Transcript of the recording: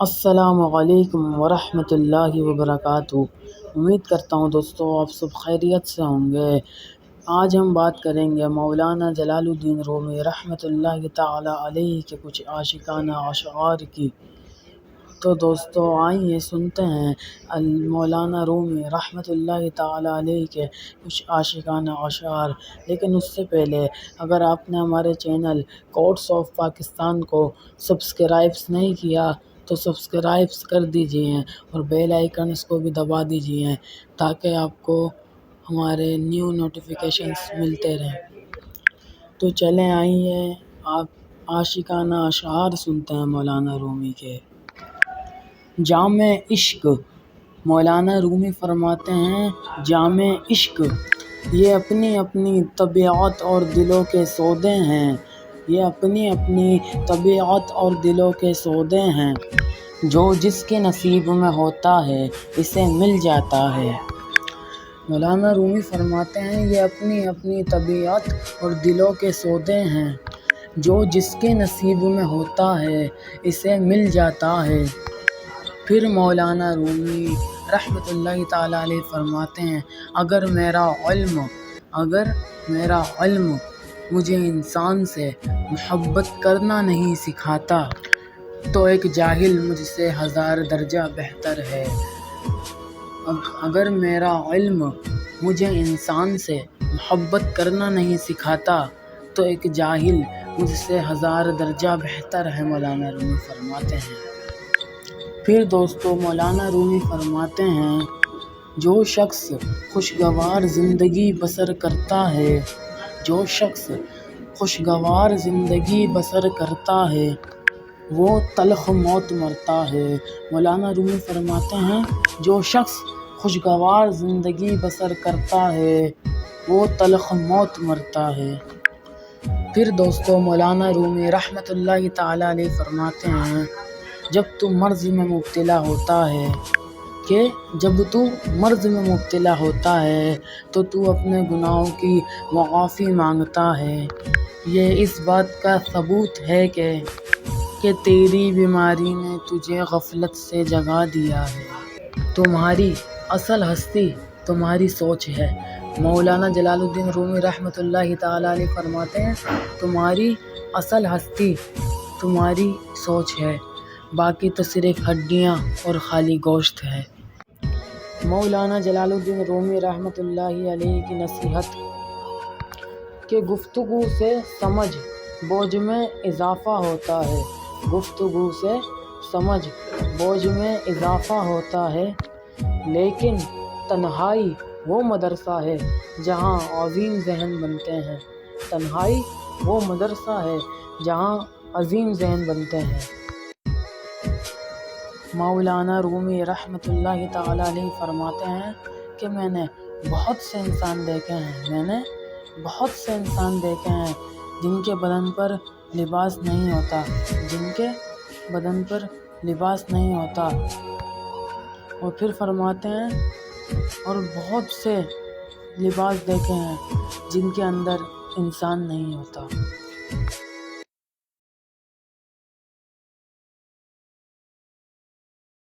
السلام علیکم ورحمۃ اللہ وبرکاتہ۔ امید کرتا ہوں دوستو آپ سب خیریت سے ہوں گے۔ آج ہم بات کریں گے مولانا جلال الدین رومی رحمۃ اللہ تعالیٰ علیہ کے کچھ عاشقانہ اشعار کی۔ تو دوستو آئیے سنتے ہیں مولانا رومی رحمۃ اللہ تعالیٰ علیہ کے کچھ عاشقانہ اشعار۔ لیکن اس سے پہلے اگر آپ نے ہمارے چینل کوٹس آف پاکستان کو سبسکرائبس نہیں کیا تو سبسکرائبس کر دیجئے اور بیل آئیکنس کو بھی دبا دیجئے تاکہ آپ کو ہمارے نیو نوٹیفیکیشنز ملتے رہیں۔ تو چلیں آئیے آپ عاشقانہ اشعار سنتے ہیں مولانا رومی کے۔ جامِ عشق۔ مولانا رومی فرماتے ہیں جامِ عشق یہ اپنی اپنی طبیعت اور دلوں کے سودے ہیں، یہ اپنی اپنی طبیعت اور دلوں کے سودے ہیں، جو جس کے نصیب میں ہوتا ہے اسے مل جاتا ہے۔ مولانا رومی فرماتے ہیں یہ اپنی اپنی طبیعت اور دلوں کے سودے ہیں، جو جس کے نصیب میں ہوتا ہے اسے مل جاتا ہے۔ پھر مولانا رومی رحمۃ اللہ تعالیٰ علیہ فرماتے ہیں اگر میرا علم مجھے انسان سے محبت کرنا نہیں سکھاتا تو ایک جاہل مجھ سے 1000 درجہ بہتر ہے۔ اگر میرا علم مجھے انسان سے محبت کرنا نہیں سکھاتا تو ایک جاہل مجھ سے 1000 درجہ بہتر ہے، مولانا رومی فرماتے ہیں۔ پھر دوستو مولانا رومی فرماتے ہیں جو شخص خوشگوار زندگی بسر کرتا ہے، جو شخص خوشگوار زندگی بسر کرتا ہے وہ تلخ موت مرتا ہے۔ مولانا رومی فرماتے ہیں جو شخص خوشگوار زندگی بسر کرتا ہے وہ تلخ موت مرتا ہے۔ پھر دوستو مولانا رومی رحمۃ اللہ تعالیٰ علیہ فرماتے ہیں جب تو مرض میں مبتلا ہوتا ہے تو تو اپنے گناہوں کی معافی مانگتا ہے، یہ اس بات کا ثبوت ہے کہ تیری بیماری نے تجھے غفلت سے جگا دیا ہے۔ تمہاری اصل ہستی تمہاری سوچ ہے۔ مولانا جلال الدین رومی رحمۃ اللہ تعالیٰ علیہ فرماتے ہیں تمہاری اصل ہستی تمہاری سوچ ہے، باقی تو صرف ہڈیاں اور خالی گوشت ہے۔ مولانا جلال الدین رومی رحمۃ اللہ علیہ کی نصیحت کہ گفتگو سے سمجھ بوجھ میں اضافہ ہوتا ہے، گفتگو سے سمجھ بوجھ میں اضافہ ہوتا ہے، لیکن تنہائی وہ مدرسہ ہے جہاں عظیم ذہن بنتے ہیں، تنہائی وہ مدرسہ ہے جہاں عظیم ذہن بنتے ہیں۔ مولانا رومی رحمۃ اللہ تعالیٰ علیہ فرماتے ہیں کہ میں نے بہت سے انسان دیکھے ہیں جن کے بدن پر لباس نہیں ہوتا، اور پھر فرماتے ہیں اور بہت سے لباس دیکھے ہیں جن کے اندر انسان نہیں ہوتا۔